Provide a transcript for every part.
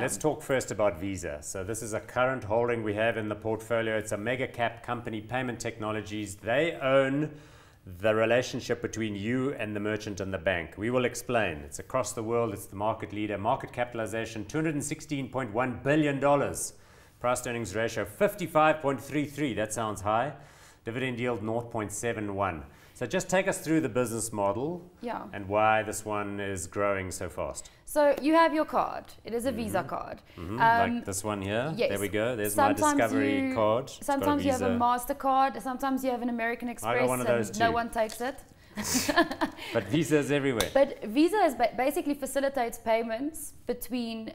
Let's talk first about Visa. So this is a current holding we have in the portfolio. It's a mega cap company, Payment Technologies. They own the relationship between you and the merchant and the bank. We will explain. It's across the world. It's the market leader. Market capitalization, $216.1 billion. Price to earnings ratio, 55.33. That sounds high. Dividend yield, 0.71. So just take us through the business model and why this one is growing so fast. So you have your card. It is a Visa card. Like this one here. Yes. There we go. There's my Discovery card. Sometimes you have a MasterCard. Sometimes you have an American Express. I got one of those and too. No one takes it. But Visa is everywhere. But Visa is basically facilitates payments between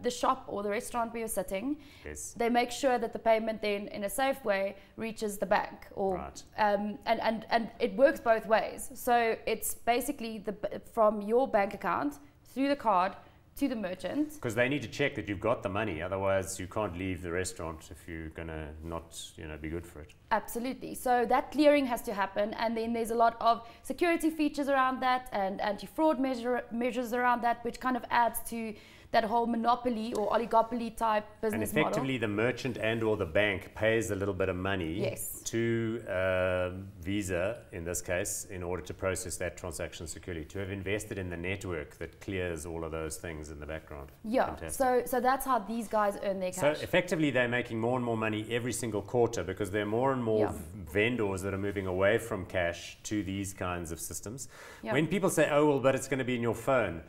the shop or the restaurant where you're sitting. Yes. They make sure that the payment then, in a safe way, reaches the bank. Or, right. And it works both ways. So it's basically from your bank account through the card to the merchant. Because they need to check that you've got the money, otherwise you can't leave the restaurant if you're going to not be good for it. Absolutely. So that clearing has to happen, and then there's a lot of security features around that and anti-fraud measures around that, which kind of adds to that whole monopoly or oligopoly type business model. And effectively the merchant and or the bank pays a little bit of money to Visa, in this case, in order to process that transaction securely, to have invested in the network that clears all of those things in the background. Yeah, fantastic. So that's how these guys earn their cash. So effectively they're making more and more money every single quarter because there are more and more vendors that are moving away from cash to these kinds of systems. When people say, oh, well, but it's going to be in your phone,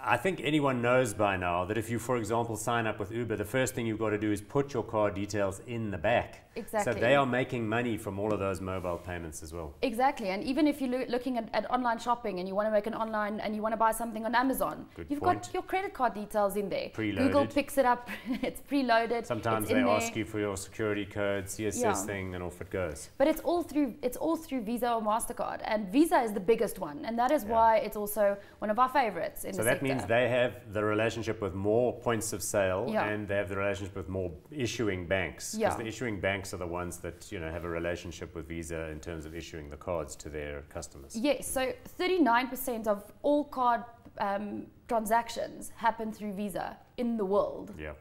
I think anyone knows by now that if you, for example, sign up with Uber, the first thing you've got to do is put your card details in the back. Exactly. So they are making money from all of those mobile payments as well. Exactly. And even if you're looking at online shopping and you want to make an online and you want to buy something on Amazon, you've got your credit card details in there. Preloaded. Google picks it up. It's preloaded. Sometimes they ask you for your security code, CSS thing, and off it goes. But it's all through Visa or MasterCard. And Visa is the biggest one. And that is why it's also one of our favorites in the sector. So that means they have the relationship with more points of sale and they have the relationship with more issuing banks. Because the issuing banks are the ones that have a relationship with Visa in terms of issuing the cards to their customers. Yes, so 39% of all card transactions happen through Visa in the world. Yeah,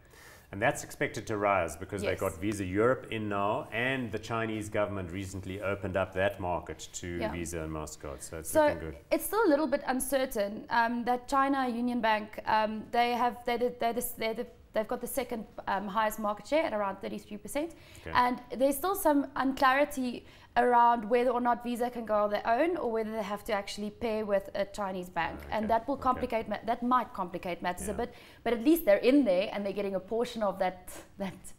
and that's expected to rise because they've got Visa Europe in now, and the Chinese government recently opened up that market to Visa and MasterCard, so it's looking good. It's still a little bit uncertain that China Union Bank, they've got the second highest market share at around 33%. And there's still some unclarity around whether or not Visa can go on their own or whether they have to actually pair with a Chinese bank. And that will complicate, that might complicate matters a bit, but at least they're in there and they're getting a portion of that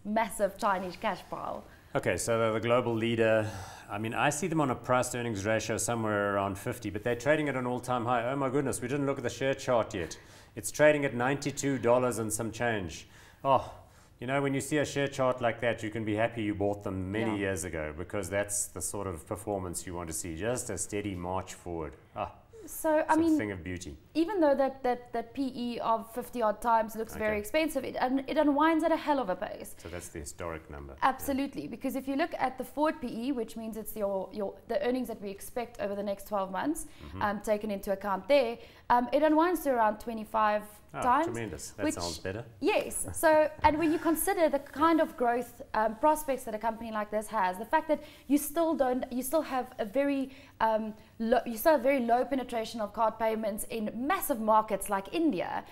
massive Chinese cash pile. Okay, so they're the global leader. I mean, I see them on a price to earnings ratio somewhere around 50, but they're trading at an all-time high. Oh my goodness, we didn't look at the share chart yet. It's trading at $92 and some change. Oh, when you see a share chart like that, you can be happy you bought them many years ago, because that's the sort of performance you want to see, just a steady march forward. So, I mean, thing of beauty. Even though that PE of 50 odd times looks very expensive, it unwinds at a hell of a pace. So that's the historic number. Absolutely, because if you look at the forward PE, which means it's the earnings that we expect over the next 12 months, taken into account there, it unwinds to around 25 times. Tremendous. That sounds better. Yes. So, and when you consider the kind of growth prospects that a company like this has, the fact that you still have a very low penetration of card payments in massive markets like India.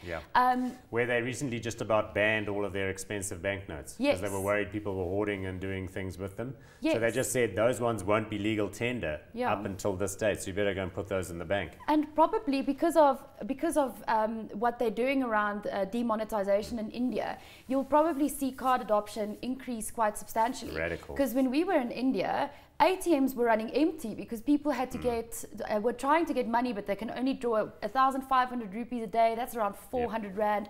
Where they recently just about banned all of their expensive banknotes because they were worried people were hoarding and doing things with them. So they just said those ones won't be legal tender up until this date, so you better go and put those in the bank. And probably because of what they're doing around demonetization in India, you'll probably see card adoption increase quite substantially. Radical. Because when we were in India, ATMs were running empty because people had to were trying to get money, but they can only draw 1,500 rupees a day. That's around 400 Rand.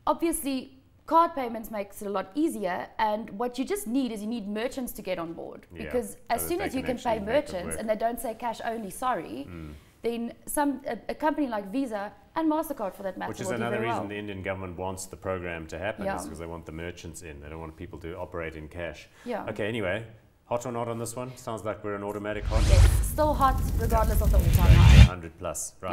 Obviously, card payments makes it a lot easier, and what you just need is merchants to get on board, because as soon as you can pay merchants and they don't say cash only, sorry, then a company like Visa and MasterCard, for that matter, which is another reason the Indian government wants the program to happen, is because they want the merchants in. They don't want people to operate in cash. Okay, anyway, hot or not on this one? Sounds like we're an automatic hot. Yes, still hot regardless of the all-time high. 100 plus, right.